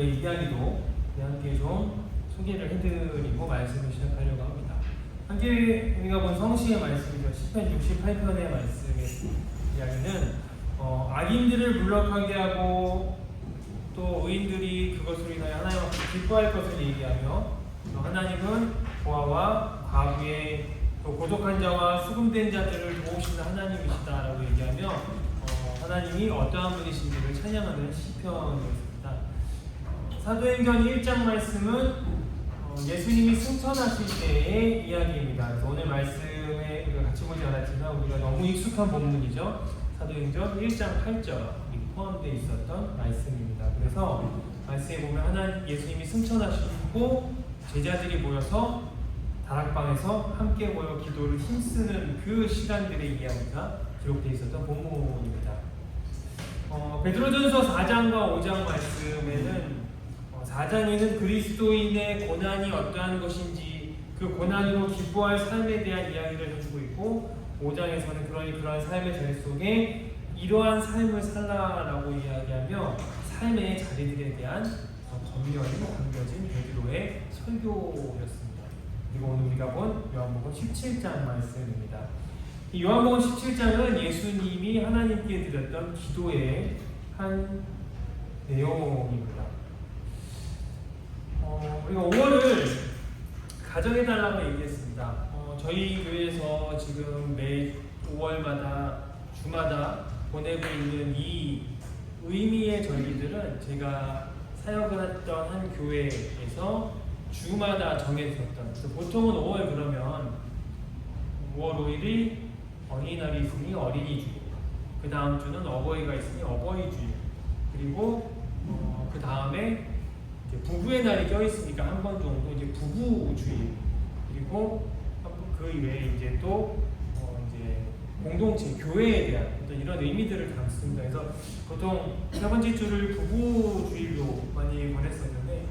오늘의 이야기도 함께 좀 소개를 해드리고 말씀을 시작하려고 합니다. 함께 우리가 본 성시의 말씀이죠. 시편 68편의 말씀의 이야기는 악인들을 물러가게 하고 또 의인들이 그것으로 인하여 하나님 앞에 기뻐할 것을 얘기하며 하나님은 고아와 과부의 또 고독한 자와 수금된 자들을 도우시는 하나님이시다라고 얘기하며 하나님이 어떠한 분이신지를 찬양하는 시편이었습니다. 사도행전 1장 말씀은 예수님이 승천하실 때의 이야기입니다. 그래서 오늘 말씀에 우리가 같이 보지 않았지만 우리가 너무 익숙한 본문이죠. 사도행전 1장 8절이 포함되어 있었던 말씀입니다. 그래서 말씀에 보면 예수님이 승천하시고 제자들이 모여서 다락방에서 함께 모여 기도를 힘쓰는 그 시간들의 이야기가 기록되어 있었던 본문입니다. 베드로전서 4장과 5장 말씀에는 4장에는 그리스도인의 고난이 어떠한 것인지 그 고난으로 기뻐할 삶에 대한 이야기를 해주고 있고 5장에서는 그러한 삶의 자리 속에 이러한 삶을 살라라고 이야기하며 삶의 자리들에 대한 전면이 담겨진 베드로의 설교였습니다. 그리고 오늘 우리가 본 요한복음 17장 말씀입니다. 이 요한복음 17장은 예수님이 하나님께 드렸던 기도의 한 내용입니다. 우리가 5월을 가정해달라고 얘기했습니다. 저희 교회에서 지금 매 5월마다 주마다 보내고 있는 이 의미의 절기들은 제가 사역을 했던 한 교회에서 주마다 정해졌던, 보통은 5월 그러면 5월 5일이 어린이날이 있으니 어린이주일, 그 다음 주는 어버이가 있으니 어버이주일, 그리고 그 다음에 부부의 날이 껴있으니까 한 번 정도 이제 부부주일, 그리고 그 이외에 이제 또 이제 공동체, 교회에 대한 어떤 이런 의미들을 담습니다. 그래서 보통 세 번째 주를 부부주일로 많이 보냈었는데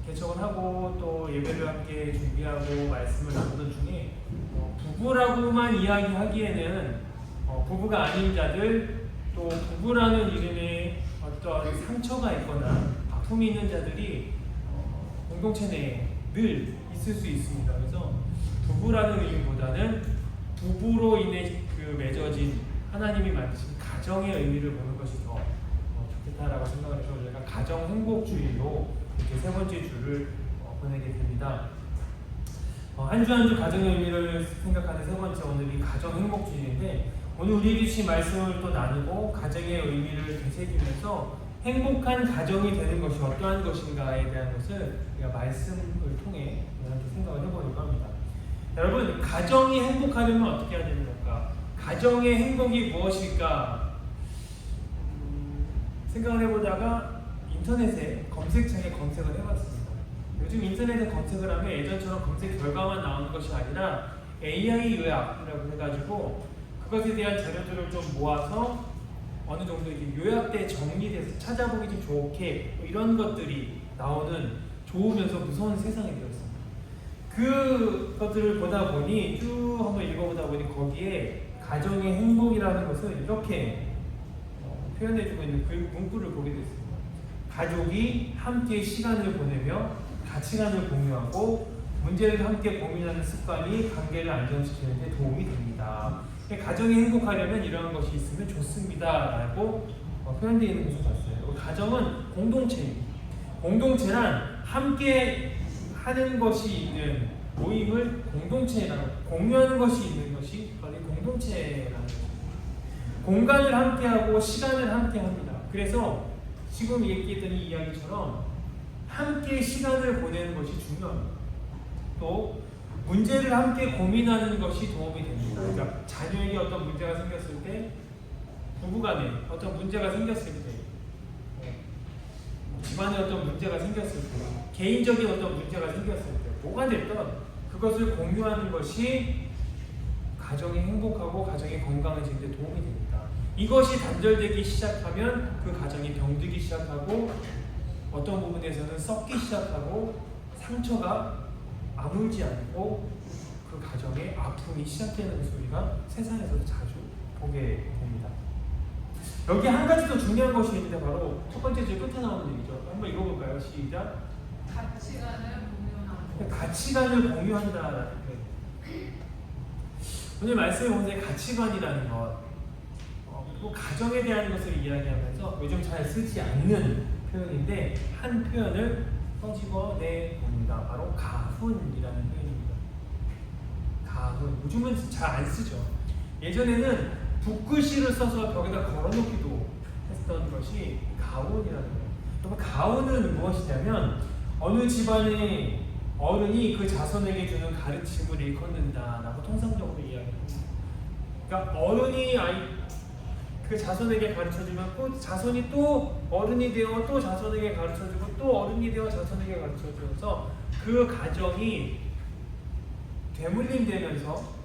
개척을 하고 또 예배를 함께 준비하고 말씀을 나누던 중에 부부라고만 이야기하기에는 부부가 아닌 자들, 또 부부라는 이름에 어떤 상처가 있거나 아픔이 있는 자들이 공동체 내에 늘 있을 수 있습니다. 그래서 부부라는 의미보다는 부부로 인해 맺어진 하나님이 만드신 가정의 의미를 보는 것이 더 좋겠다라고 생각을 해서 저희가 가정 행복주일로 이렇게 세 번째 주를 보내게 됩니다. 한 주 한 주 가정의 의미를 생각하는 세 번째 오늘이 가정 행복주일인데, 오늘 우리에게 주신 말씀을 또 나누고 가정의 의미를 되새기면서 행복한 가정이 되는 것이 어떠한 것인가에 대한 것을 우리가 말씀을 통해 함께 생각을 해보려고 합니다. 여러분, 가정이 행복하려면 어떻게 해야 되는 걸까? 가정의 행복이 무엇일까? 생각을 해보다가 인터넷에 검색창에 검색을 해봤습니다. 요즘 인터넷에 검색을 하면 예전처럼 검색 결과만 나오는 것이 아니라 AI 요약이라고 해가지고 그것에 대한 자료들을 좀 모아서 어느 정도 요약돼 정리돼서 찾아보기 좀 좋게 이런 것들이 나오는 좋으면서 무서운 세상이 되었습니다. 그것들을 보다 보니 쭉 한번 읽어보다 보니 거기에 가정의 행복이라는 것을 이렇게 표현해주고 있는 그 문구를 보게 됐습니다. 가족이 함께 시간을 보내며 가치관을 공유하고 문제를 함께 고민하는 습관이 관계를 안정시키는 데 도움이 됩니다. 가정이 행복하려면 이러한 것이 있으면 좋습니다 라고 표현되어 있는 것을 봤어요. 가정은 공동체입니다. 공동체란 함께 하는 것이 있는 모임을 공동체라고, 공유하는 것이 있는 것이 바로 공동체라는 것입니다. 공간을 함께하고 시간을 함께합니다. 그래서 지금 얘기했던 이 이야기처럼 함께 시간을 보내는 것이 중요합니다. 또 문제를 함께 고민하는 것이 도움이 됩니다. 그러니까 자녀에게 어떤 문제가 생겼을 때, 부부간에 어떤 문제가 생겼을 때, 집안에 어떤 문제가 생겼을 때, 개인적인 어떤 문제가 생겼을 때, 뭐가 됐든 그것을 공유하는 것이 가정이 행복하고 가정이 건강해지는 데 도움이 됩니다. 이것이 단절되기 시작하면 그 가정이 병들기 시작하고 어떤 부분에서는 썩기 시작하고 상처가 아물지 않고 그 가정에 아픔이 시작되는 소리가 세상에서도 자주 보게 됩니다. 여기 한 가지 더 중요한 것이 있는데 바로 첫 번째 줄 끝에 나오는 얘기죠. 한번 읽어볼까요? 시작. 가치관을 공유한다라는 표현. 오늘 말씀에 보면 가치관이라는 것, 그리고 가정에 대한 것을 이야기하면서 요즘 잘 쓰지 않는 표현인데 한 표현을 꺼집어내 봅니다. 바로 가훈이라는 표현입니다. 가훈. 요즘은 잘 안 쓰죠. 예전에는 붓글씨를 써서 벽에다 걸어놓기도 했던 것이 가훈이라는 거예요. 그럼 가훈은 무엇이냐면 어느 집안의 어른이 그 자손에게 주는 가르침을 일컫는다라고 통상적으로 이야기합니다. 그러니까 어른이 그 자손에게 가르쳐주면 또 자손이 또 어른이 되어 또 자손에게 가르쳐주고 또 어른이 되어 자손에게 가르쳐주면서 그 가정이 되물림되면서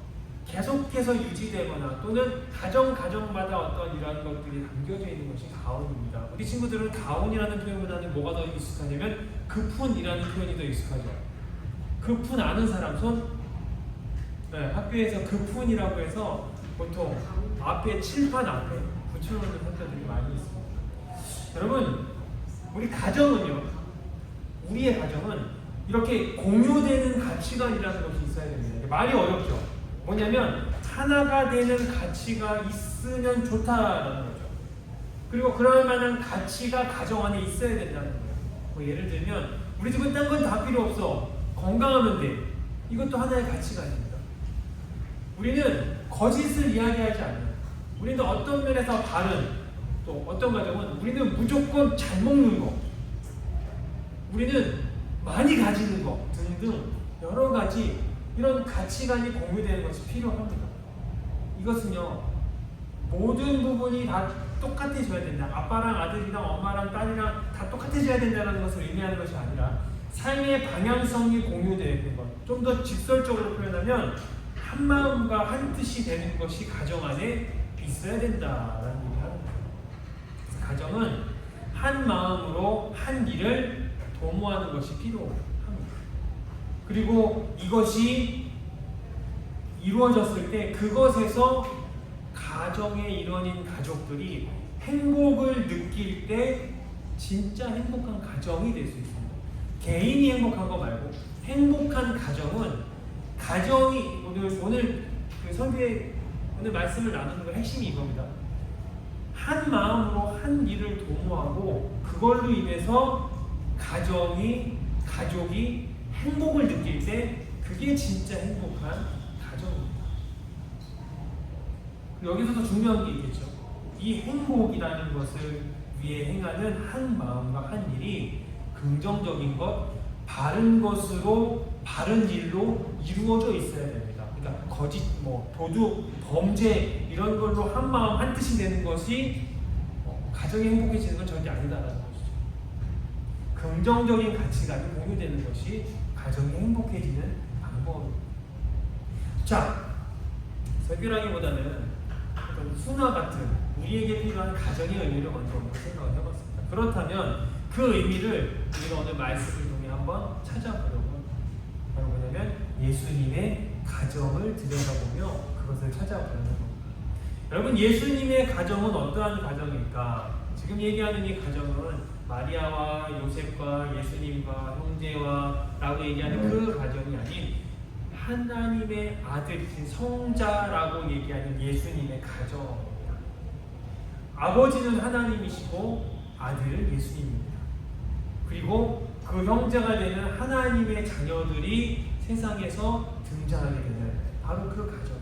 계속해서 유지되거나 또는 가정마다 어떤 이런 것들이 담겨져 있는 것이 가훈입니다. 우리 친구들은 가훈이라는 표현보다는 뭐가 더 익숙하냐면 급훈이라는 표현이 더 익숙하죠. 급훈 아는 사람 손? 네, 학교에서 급훈이라고 해서 보통 앞에 칠판 앞에 붙여놓는 학교들이 많이 있습니다. 여러분, 우리 가정은요, 우리의 가정은 이렇게 공유되는 가치관이라는 것이 있어야 됩니다. 말이 어렵죠. 뭐냐면 하나가 되는 가치가 있으면 좋다라는 거죠. 그리고 그럴 만한 가치가 가정 안에 있어야 된다는 거예요. 뭐 예를 들면 우리 집은 딴 건 다 필요 없어. 건강하면 돼. 이것도 하나의 가치가 아닙니다. 우리는 거짓을 이야기하지 않는, 우리는 어떤 면에서 바른, 또 어떤 가정은 우리는 무조건 잘 먹는 거, 우리는 많이 가지는 거 등등 여러 가지 이런 가치관이 공유되는 것이 필요합니다. 이것은요, 모든 부분이 다 똑같아져야 된다. 아빠랑 아들이랑 엄마랑 딸이랑 다 똑같아져야 된다는 것을 의미하는 것이 아니라 삶의 방향성이 공유되는 것. 좀 더 직설적으로 표현하면 한 마음과 한 뜻이 되는 것이 가정 안에 있어야 된다라는 얘기를 하는 거예요. 가정은 한 마음으로 한 일을 도모하는 것이 필요합니다. 그리고 이것이 이루어졌을 때 그것에서 가정의 일원인 가족들이 행복을 느낄 때 진짜 행복한 가정이 될 수 있습니다. 개인이 행복한 거 말고 행복한 가정은 가정이 오늘 그 설교의 오늘 말씀을 나누는 걸 핵심이 이겁니다. 한 마음으로 한 일을 도모하고 그걸로 인해서 가족이 행복을 느낄 때 그게 진짜 행복한 가정입니다. 여기서도 중요한 게 있겠죠. 이 행복이라는 것을 위해 행하는 한 마음과 한 일이 긍정적인 것, 바른 것으로 바른 일로 이루어져 있어야 됩니다. 그러니까 거짓, 도둑, 범죄 이런 걸로 한 마음 한 뜻이 되는 것이 가정이 행복해지는 건 절대 아니다라는 것이죠. 긍정적인 가치관이 공유되는 것이 가정이 행복해지는 방법입니다. 자, 설교라기보다는 어떤 순화 같은 우리에게 필요한 가정의 의미를 먼저 생각을 해봤습니다. 그렇다면 그 의미를 우리가 오늘 말씀을 통해 한번 찾아보려고 바로 뭐냐면 예수님의 가정을 들여다보며 그것을 찾아보려는 겁니다. 여러분, 예수님의 가정은 어떠한 가정일까? 지금 얘기하는 이 가정은 마리아와 요셉과 예수님과 형제와 라고 얘기하는 그 가정이 아닌 하나님의 아들, 성자라고 얘기하는 예수님의 가정입니다. 아버지는 하나님이시고 아들은 예수님입니다. 그리고 그 형제가 되는 하나님의 자녀들이 세상에서 등장하게 되는 바로 그 가정.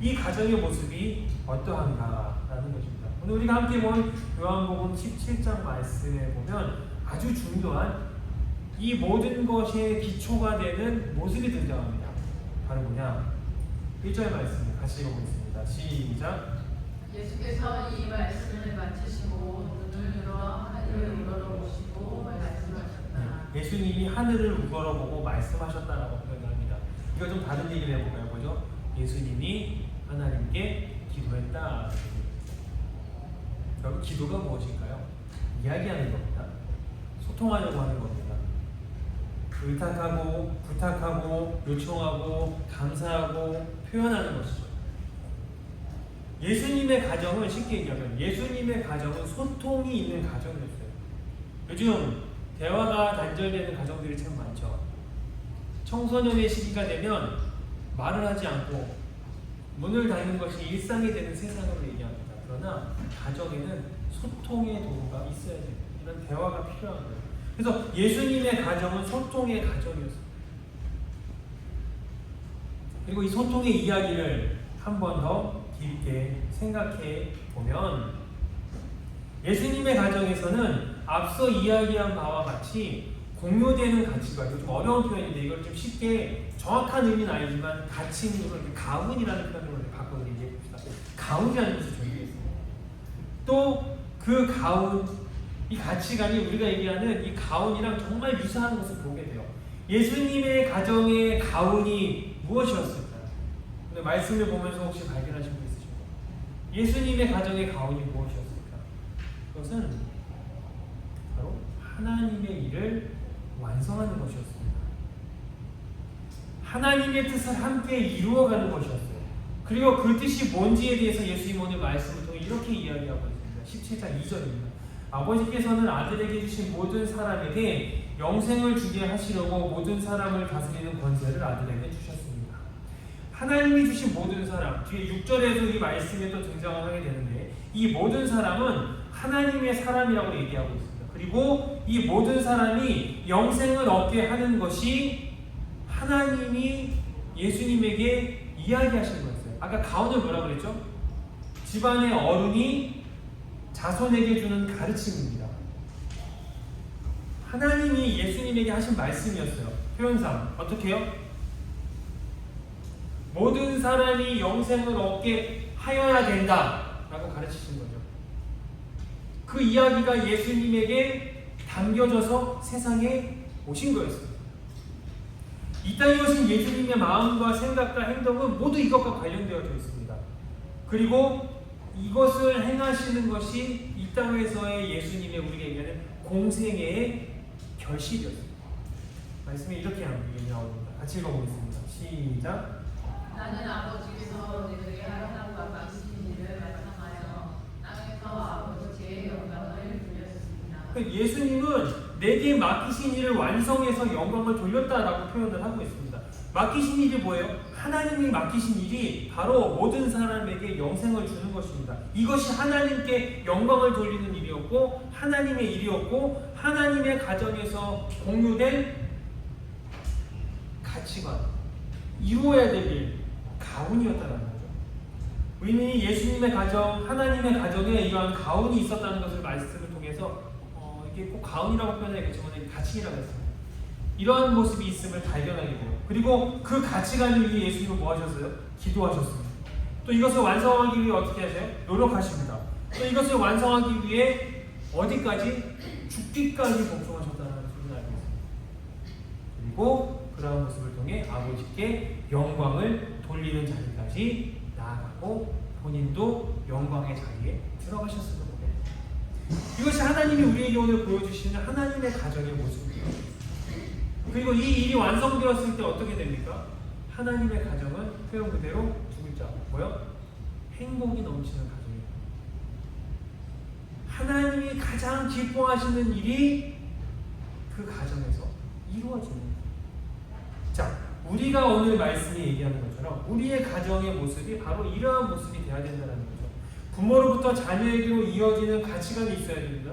이 가정의 모습이 어떠한가라는 것입니다. 오늘 우리가 함께 본 요한복음 17장 말씀에 보면 아주 중요한 이 모든 것의 기초가 되는 모습이 등장합니다. 바로 뭐냐? 1절 말씀 같이 읽어보겠습니다. 시작. 예수께서 이 말씀을 마치시고 눈을 들어 하늘을 우러러보시고 말씀하셨다. 예수님이 하늘을 우러러보고 말씀하셨다라고 표현합니다. 이거 좀 다른 얘기를 해볼까요? 뭐죠? 예수님이 하나님께 기도했다. 여러분, 기도가 무엇일까요? 이야기하는 겁니다. 소통하려고 하는 겁니다. 의탁하고 부탁하고 요청하고 감사하고 표현하는 것이죠. 예수님의 가정은 쉽게 얘기하면 예수님의 가정은 소통이 있는 가정이었어요. 요즘 대화가 단절되는 가정들이 참 많죠. 청소년의 시기가 되면 말을 하지 않고 문을 닫는 것이 일상이 되는 세상으로 얘기합니다. 그러나 가정에는 소통의 도구가 있어야 돼요. 이런 대화가 필요한 거예요. 그래서 예수님의 가정은 소통의 가정이었어요. 그리고 이 소통의 이야기를 한 번 더 깊게 생각해 보면 예수님의 가정에서는 앞서 이야기한 바와 같이 공유되는 가치가, 좀 어려운 표현인데 이걸 좀 쉽게 정확한 의미는 아니지만 가치로 가훈이라는 표현으로 바꿔서 얘기해 봅시다. 가훈이라는 것을 정의했습니다. 또 그 가훈, 이 가치관이 우리가 얘기하는 이 가훈이랑 정말 유사한 것을 보게 돼요. 예수님의 가정의 가훈이 무엇이었을까요? 오늘 말씀을 보면서 혹시 발견하신 분 있으신가요? 예수님의 가정의 가훈이 무엇이었을까? 그것은 바로 하나님의 일을 완성하는 것이었습니다. 하나님의 뜻을 함께 이루어가는 것이었어요. 그리고 그 뜻이 뭔지에 대해서 예수님 오늘 말씀을 통해 이렇게 이야기하고 있습니다. 17장 2절입니다. 아버지께서는 아들에게 주신 모든 사람에게 영생을 주게 하시려고 모든 사람을 다스리는 권세를 아들에게 주셨습니다. 하나님이 주신 모든 사람, 뒤에 6절에도 이 말씀에 또 등장을 하게 되는데 이 모든 사람은 하나님의 사람이라고 얘기하고 있습니다. 그리고 이 모든 사람이 영생을 얻게 하는 것이 하나님이 예수님에게 이야기하신 거였어요. 아까 가훈을 뭐라고 그랬죠? 집안의 어른이 자손에게 주는 가르침입니다. 하나님이 예수님에게 하신 말씀이었어요. 표현상 어떻게 해요? 모든 사람이 영생을 얻게 하여야 된다 라고 가르치신 거죠. 그 이야기가 예수님에게 담겨져서 세상에 오신 거였습니다. 이 땅에 오신 예수님의 마음과 생각과 행동은 모두 이것과 관련되어져 있습니다. 그리고 이것을 행하시는 것이 이 땅에서의 예수님의 우리에게 얘기하는 공생애의 결실이었습니다. 말씀이 이렇게 나옵니다. 같이 읽어보겠습니다. 시작. 나는 아버지께서 너희에게 하라고 맡기신 일을 완성하여 땅에서 아버지의 영광을 돌렸습니다. 예수님은 내게 맡기신 일을 완성해서 영광을 돌렸다라고 표현을 하고 있습니다. 맡기신 일이 뭐예요? 하나님이 맡기신 일이 바로 모든 사람에게 영생을 주는 것입니다. 이것이 하나님께 영광을 돌리는 일이었고 하나님의 일이었고 하나님의 가정에서 공유된 가치관, 이루어야 될 일, 가훈이었다는 거죠. 우리는 예수님의 가정, 하나님의 가정에 이러한 가훈이 있었다는 것을 말씀을 통해서 이게 꼭 가훈이라고 표현해야겠지만 가치라고 했습니다. 이러한 모습이 있음을 발견하게 돼요. 그리고 그 가치관을 위해 예수님은 뭐 하셨어요? 기도하셨습니다. 또 이것을 완성하기 위해 어떻게 하세요? 노력하십니다. 또 이것을 완성하기 위해 어디까지? 죽기까지 복종하셨다는 것을 알고 있습니다. 그리고 그러한 모습을 통해 아버지께 영광을 돌리는 자리까지 나아가고 본인도 영광의 자리에 들어가셨음을 보게 됩니다. 이것이 하나님이 우리에게 오늘 보여주시는 하나님의 가정의 모습입니다. 그리고 이 일이 완성되었을 때 어떻게 됩니까? 하나님의 가정은 표현 그대로 두 글자 뭐요? 행복이 넘치는 가정입니다. 하나님이 가장 기뻐하시는 일이 그 가정에서 이루어지는 거예요. 자, 우리가 오늘 말씀이 얘기하는 것처럼 우리의 가정의 모습이 바로 이러한 모습이 되어야 된다는 거죠. 부모로부터 자녀에게로 이어지는 가치관이 있어야 됩니다.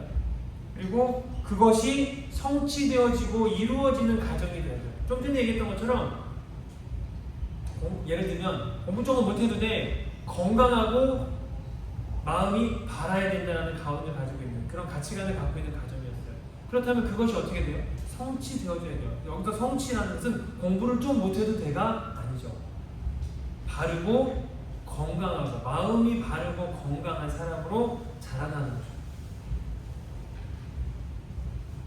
그리고 그것이 성취되어지고 이루어지는 가정이 되어야 돼요. 좀 전에 얘기했던 것처럼 예를 들면 공부 쪽은 못해도 돼 건강하고 마음이 바라야 된다는 가운을 가지고 있는 그런 가치관을 갖고 있는 가정이었어요. 그렇다면 그것이 어떻게 돼요? 성취되어져야 돼요. 여기서 성취라는 것은 공부를 좀 못해도 돼가 아니죠. 바르고 건강하고 마음이 바르고 건강한 사람으로 자라나는 거죠.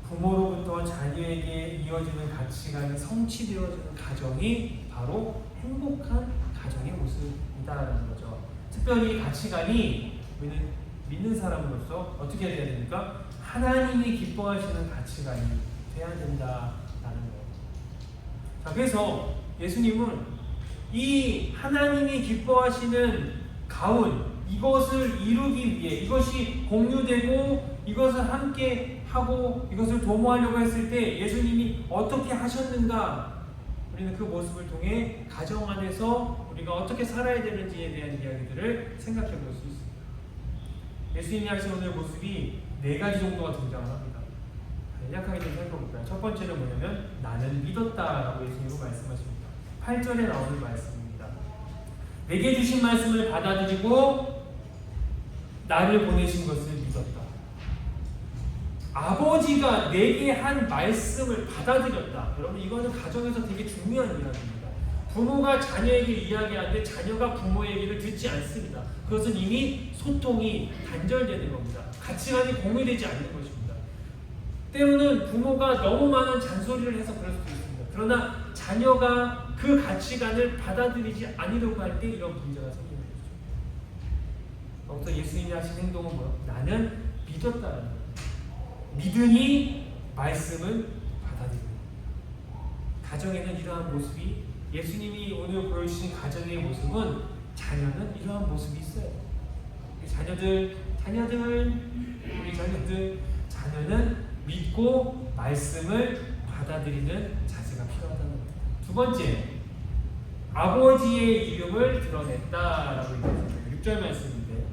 부모로부터 자녀에게 이어지는 가치관이 성취되어지는 가정이 바로 행복한 가정의 모습이다라는 거죠. 특별히 가치관이 우리는 믿는 사람으로서 어떻게 해야 됩니까? 하나님이 기뻐하시는 가치관이 돼야 된다라는 거예요. 자, 그래서 예수님은 이 하나님이 기뻐하시는 가훈, 이것을 이루기 위해 이것이 공유되고 이것을 함께 하고 이것을 도모하려고 했을 때 예수님이 어떻게 하셨는가 우리는 그 모습을 통해 가정 안에서 우리가 어떻게 살아야 되는지에 대한 이야기들을 생각해 볼 수 있습니다. 예수님이 하신 오늘 모습이 4가지 정도가 등장을 합니다. 간략하게 좀 살펴볼까요? 첫 번째는 뭐냐면 나는 믿었다라고 예수님은 말씀하십니다. 8절에 나오는 말씀입니다. 내게 주신 말씀을 받아들이고 나를 보내신 것을 믿었다. 아버지가 내게 한 말씀을 받아들였다. 여러분 이거는 가정에서 되게 중요한 이야기입니다. 부모가 자녀에게 이야기하는데 자녀가 부모의 얘기를 듣지 않습니다. 그것은 이미 소통이 단절되는 겁니다. 가치관이 공유되지 않는 것입니다. 때로는 부모가 너무 많은 잔소리를 해서 그럴 수도 있습니다. 그러나 자녀가 그 가치관을 받아들이지 않으려고 할 때 이런 문제가 생기는 거죠. 여기서 예수님이 하신 행동은 뭐예요? 나는 믿었다는 거예요. 믿으니 말씀을 받아들이는 거예요. 가정에는 이러한 모습이 예수님이 오늘 보여주신 가정의 모습은 자녀는 이러한 모습이 있어요. 자녀는 믿고 말씀을 받아들이는 자세가 필요하다는 겁니다. 두 번째, 아버지의 이름을 드러냈다라고 얘기했습니다. 6절 말씀인데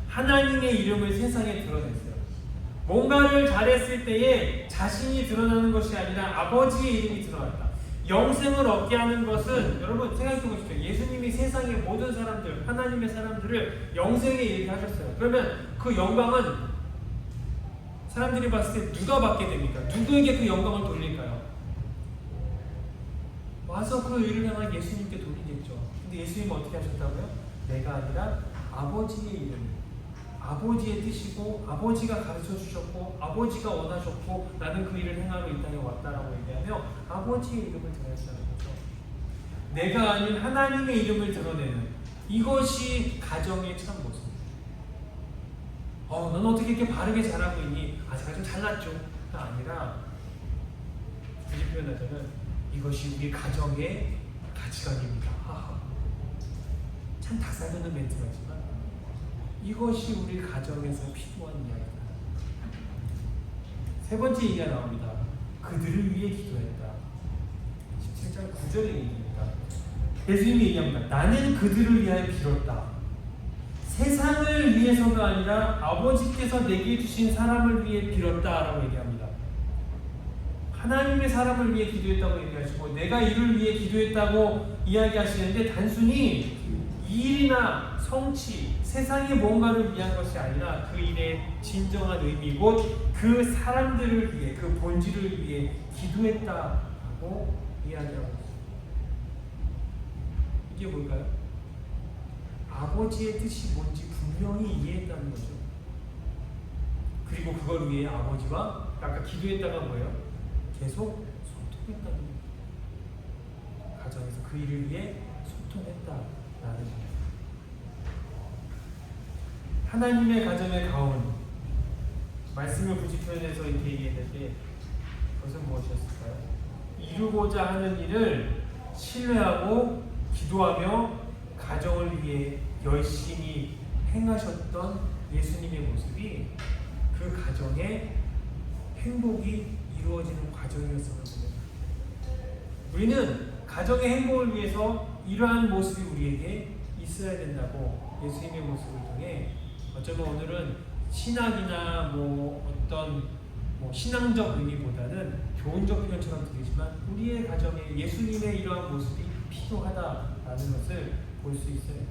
하나님의 이름을 세상에 드러냈어요. 뭔가를 잘했을 때에 자신이 드러나는 것이 아니라 아버지의 이름이 드러났다. 영생을 얻게 하는 것은 여러분 생각해 보십시오. 예수님이 세상의 모든 사람들, 하나님의 사람들을 영생에 이르게 하셨어요. 그러면 그 영광은 사람들이 봤을 때 누가 받게 됩니까? 누구에게 그 영광을 돌릴까요? 와서 그 일을 향한 예수님께 돌리겠죠. 근데 예수님은 어떻게 하셨다고요? 내가 아니라 아버지의 이름, 아버지의 뜻이고 아버지가 가르쳐 주셨고 아버지가 원하셨고 나는 그 일을 행하러 이 땅에 왔다라고 얘기하며 아버지의 이름을 드러냈다는 거죠. 내가 아닌 하나님의 이름을 드러내는 이것이 가정의 참 모습. 넌 어떻게 이렇게 바르게 잘하고 있니? 제가 좀 잘났죠.가 아니라 굳이 표현하자면 이것이 우리 가정의 가치관입니다. 참 닭살도는 멘트가지만 이것이 우리 가정에서 필요한 이야기다. 세 번째 얘기가 나옵니다. 그들을 위해 기도했다. 17장 9절의 얘기입니다. 예수님이 얘기합니다. 나는 그들을 위하여 빌었다. 세상을 위해서가 아니라 아버지께서 내게 주신 사람을 위해 빌었다라고 얘기합니다. 하나님의 사람을 위해 기도했다고 얘기하시고 내가 이를 위해 기도했다고 이야기하시는데 단순히 일이나 성취, 세상의 뭔가를 위한 것이 아니라 그 일의 진정한 의미 곧 그 사람들을 위해, 그 본질을 위해 기도했다고 이야기하고 있습니다. 이게 뭘까요? 아버지의 뜻이 뭔지 분명히 이해했다는 거죠. 그리고 그걸 위해 아버지와 아까 기도했다가 뭐예요? 계속 소통했다는 거예요. 가정에서 그 일을 위해 소통했다라는 거예요. 하나님의 가정의 가운 말씀을 굳이 표현해서 이렇게 얘기했는데 그것은 무엇이었을까요? 이루고자 하는 일을 신뢰하고 기도하며 가정을 위해 열심히 행하셨던 예수님의 모습이 그 가정의 행복이 이루어지는 과정이었음을 봅니다. 우리는 가정의 행복을 위해서 이러한 모습이 우리에게 있어야 된다고 예수님의 모습을 통해 어쩌면 오늘은 신학이나 어떤 신앙적 의미보다는 교훈적 표현처럼 들리지만 우리의 가정에 예수님의 이러한 모습이 필요하다라는 것을 볼 수 있어요.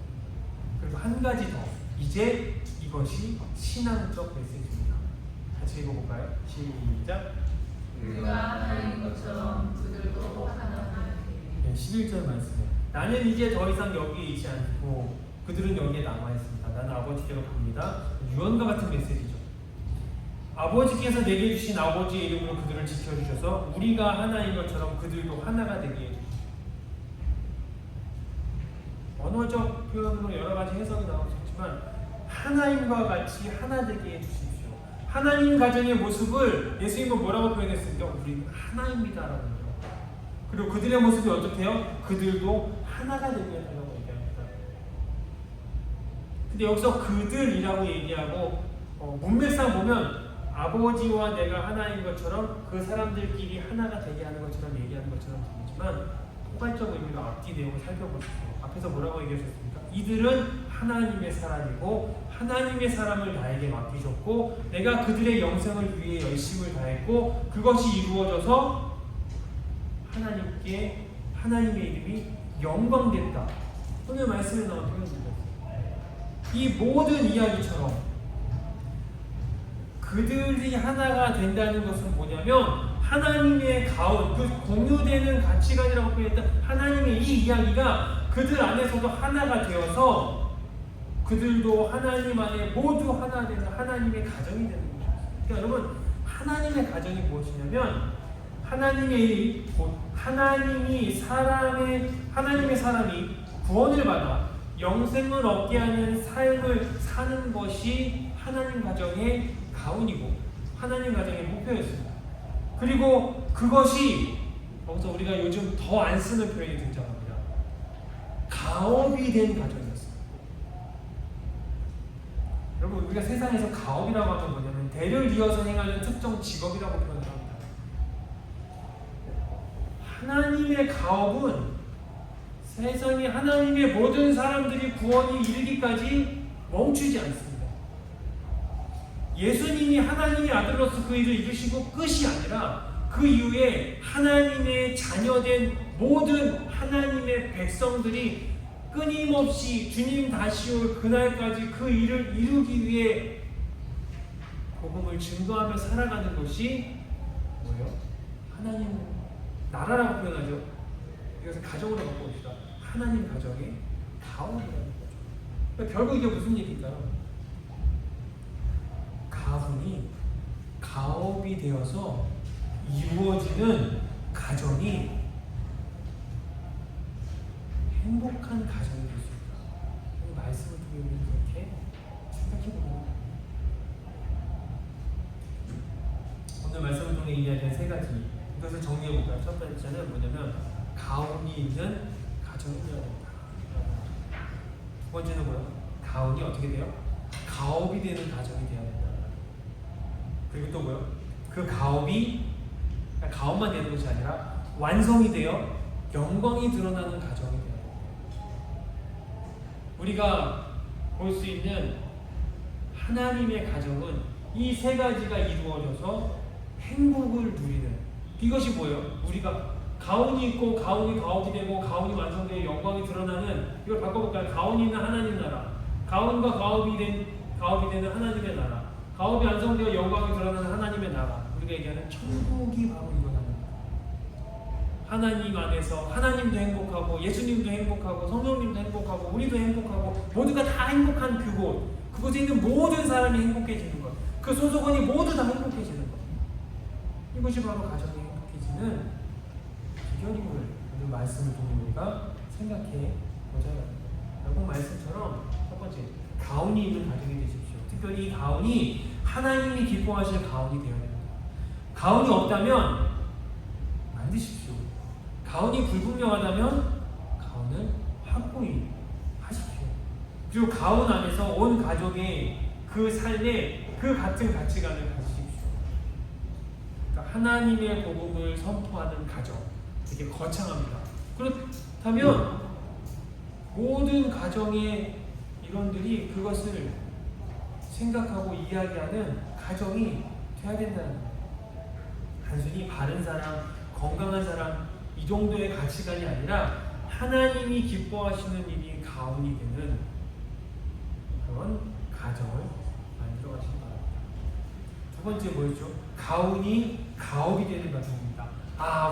그리고 한 가지 더, 이제 이것이 신앙적 메시지입니다. 같이 읽어볼까요? 시작. 그가 하나인 것처럼 그들도 하나님. 11절 말씀에 나는 이제 더 이상 여기에 있지 않고 그들은 여기에 남아있습니다. 나는 아버지께로 갑니다. 유언과 같은 메시지죠. 아버지께서 내게 주신 아버지의 이름으로 그들을 지켜주셔서 우리가 하나인 것처럼 그들도 하나가 되게 해주십시오. 언어적 표현으로 여러 가지 해석이 나올 수 있지만 하나님과 같이 하나 되게 해주십시오. 하나님 가정의 모습을 예수님은 뭐라고 표현했습니까? 우리는 하나입니다라고 하죠. 그리고 그들의 모습이 어떻게 해요? 그들도 하나가 되게 해달라고 얘기합니다. 근데 여기서 그들이라고 얘기하고 문맥상 보면 아버지와 내가 하나인 것처럼 그 사람들끼리 하나가 되게 하는 것처럼 얘기하는 것처럼 들리지만 포괄적 의미로 앞뒤 내용을 살펴보십시오. 앞에서 뭐라고 얘기하셨습니까? 이들은 하나님의 사람이고 하나님의 사람을 나에게 맡기셨고 내가 그들의 영생을 위해 열심을 다했고 그것이 이루어져서 하나님의 이름이 영광됐다. 오늘 말씀에 나온 표현입니다. 이 모든 이야기처럼 그들이 하나가 된다는 것은 뭐냐면 하나님의 가운, 그 공유되는 가치관이라고 표현했던 하나님의 이 이야기가 그들 안에서도 하나가 되어서 그들도 하나님 안에 모두 하나 되는 하나님의 가정이 되는 거죠. 그러니까 여러분 하나님의 가정이 무엇이냐면 하나님의 사람이 구원을 받아 영생을 얻게 하는 삶을 사는 것이 하나님 가정의 가운이고 하나님 가정의 목표였습니다. 그리고 그것이 거기서 우리가 요즘 더 안 쓰는 표현이 등장합니다. 가업이 된 가정이었습니다. 여러분 우리가 세상에서 가업이라고 하면 뭐냐면 대를 이어서 행하는 특정 직업이라고 표현을 합니다. 하나님의 가업은 세상에 하나님의 모든 사람들이 구원이 이르기까지 멈추지 않습니다. 예수님이 하나님의 아들로서 그 일을 이루시고 끝이 아니라 그 이후에 하나님의 자녀된 모든 하나님의 백성들이 끊임없이 주님 다시 올 그날까지 그 일을 이루기 위해 복음을 증거하며 살아가는 것이 뭐예요? 하나님 나라라고 표현하죠. 이것을 가정으로 바꿔봅시다. 하나님 가정의 가업이라는 거죠. 그러니까 결국 이게 무슨 얘기일까요? 가훈이 가업이 되어서 이루어지는 가정이 행복한 가정이 될 수 있다. 이 말씀을 통해 우리는 그렇게 생각해보면 오늘 말씀을 통해 이야기한 세 가지 이것을 정리해볼까요? 첫 번째는 뭐냐면 가훈이 있는 가정이어야 된다. 두 번째는 뭐예요? 가훈이 어떻게 돼요? 가업이 되는 가정이 되어야 된다. 그리고 또 뭐요? 그 가업이 가업만 되는 것이 아니라 완성이 되어 영광이 드러나는 가정이 되어야 된다. 우리가 볼 수 있는 하나님의 가정은 이 세 가지가 이루어져서 행복을 누리는 이것이 뭐예요? 우리가 가운이 있고 가운이 가업이 되고 가운이 완성되어 영광이 드러나는 이걸 바꿔볼까요? 가운이 있는 하나님 나라 가운과 가업이 되는 하나님의 나라 가업이 완성되어 영광이 드러나는 하나님의 나라 우리가 얘기하는 천국이 바로 이거다. 하나님 안에서 하나님도 행복하고 예수님도 행복하고 성령님도 행복하고 우리도 행복하고 모두가 다 행복한 그곳에 있는 모든 사람이 행복해지는 것 그 소속원이 모두 다 행복해지는 것 이것이 바로 가정이 행복해지는 비결임을 오늘 말씀을 통해 우리가 생각해 보자. 여러분 말씀처럼 첫 번째 가운이 있는 가정이 되십시오. 특별히 이 가운이 하나님이 기뻐하실 가운이 되어야 됩니다. 가운이 없다면 만드십시오. 가운이 불분명하다면 가운은 확고히 하십시오. 그리고 가운 안에서 온 가족의 그 삶에 그 같은 가치관을 가지십시오. 그러니까 하나님의 복음을 선포하는 가정 되게 거창합니다. 그렇다면 모든 가정의 일원들이 그것을 생각하고 이야기하는 가정이 돼야 된다는 거예요. 단순히 바른 사람, 건강한 사람 이 정도의 가치관이 아니라 하나님이 기뻐하시는 일이 가운이 되는 그런 가정을 만들어 가시기 바랍니다. 두 번째 뭐였죠? 가운이 가업이 되는 가정입니다.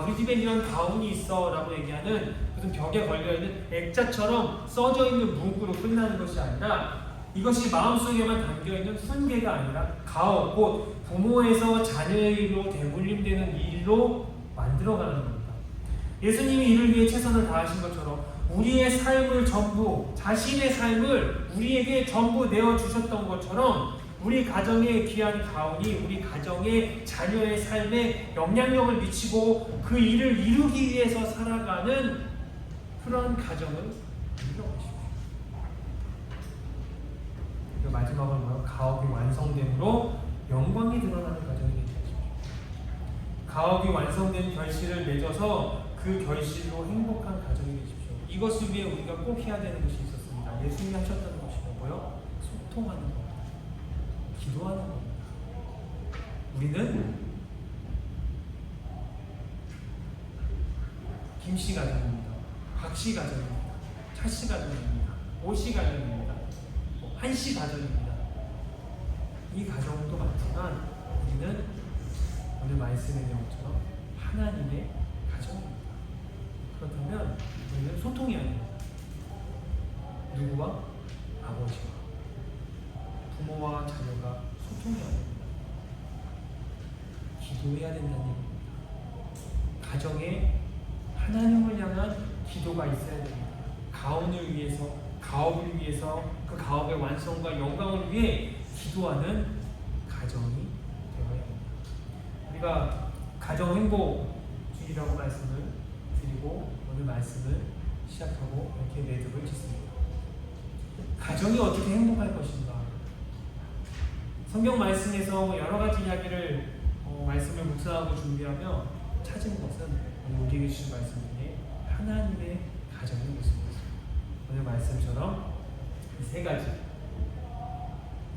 우리 집에 이런 가운이 있어 라고 얘기하는 무슨 벽에 걸려있는 액자처럼 써져 있는 문구로 끝나는 것이 아니라 이것이 마음속에만 담겨있는 훈계가 아니라 가업, 곧 부모에서 자녀에게로 대물림되는 일로 만들어가는 겁니다. 예수님이 이를 위해 최선을 다하신 것처럼 우리의 삶을 전부, 자신의 삶을 우리에게 전부 내어주셨던 것처럼 우리 가정의 귀한 가운이 우리 가정의 자녀의 삶에 영향력을 미치고 그 일을 이루기 위해서 살아가는 그런 가정을 만들어 가십시오. 마지막으로 뭐요? 가업이 완성됨으로 영광이 드러나는 가정이 되게 하십시오. 가업이 완성된 결실을 맺어서 그 결실로 행복한 가정이 되십시오. 이것을 위해 우리가 꼭 해야 되는 것이 있었습니다. 예수님이 하셨던 것이 뭐고요? 소통하는 겁니다. 기도하는 겁니다. 우리는 김씨 가정입니다. 박씨 가정입니다. 차씨 가정입니다. 오씨 가정입니다. 한씨 가정입니다. 이 가정도 많지만 우리는 오늘 말씀의 내용처럼 하나님의 가정입니다. 그렇다면 우리는 소통해야 됩니다. 누구와? 아버지와 부모와 자녀가 소통해야 됩니다. 기도해야 된다는 얘기입니다. 가정에 하나님을 향한 기도가 있어야 됩니다. 가업을 위해서 그 가업의 완성과 영광을 위해 기도하는 가정이 되어야 합니다. 우리가 가정 행복주의라고 말씀을 드리고 오늘 말씀을 시작하고 이렇게 매듭을 짓습니다. 가정이 어떻게 행복할 것인가? 성경 말씀에서 여러 가지 이야기를 말씀을 묵상하고 준비하며 찾은 것은 오늘 우리에게 주신 말씀 중에 하나님의 가정의 모습입니다. 오늘 말씀처럼 이 세 가지,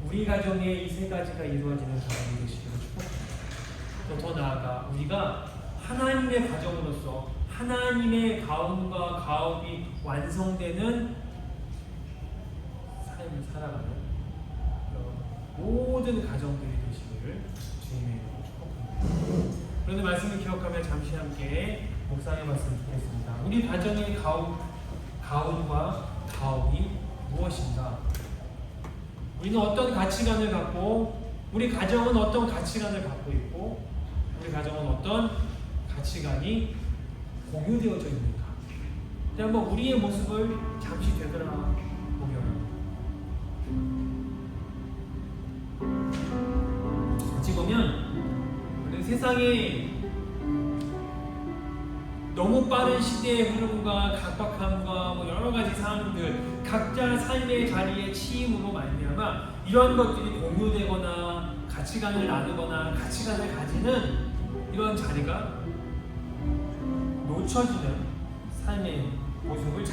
우리 가정에 이 세 가지가 이루어지는 가정이 되시기를 축복합니다. 또 더 나아가 우리가 하나님의 가정으로서 하나님의 가움과 가업이 완성되는 삶을 살아가는 모든 가정들이 되시기를 주님의 이름으로 축복합니다. 그런데 말씀을 기억하며 잠시 함께 묵상해 봤으면 좋겠습니다. 우리 가정의 가움과 가업이 무엇인가? 우리는 어떤 가치관을 갖고, 우리 가정은 어떤 가치관을 갖고 있고, 우리 가정은 어떤 가치관이 공유되어져 있는가? 한번 우리의 모습을 잠시 되돌아보면 어찌 보면 우리 세상에 너무 빠른 시대의 흐름과 각박함과 여러 가지 상황들, 각자 삶의 자리에 치임으로 말미암아 이런 것들이 공유되거나 가치관을 나누거나 가치관을 가지는 이런 자리가 놓쳐지는 삶의 모습을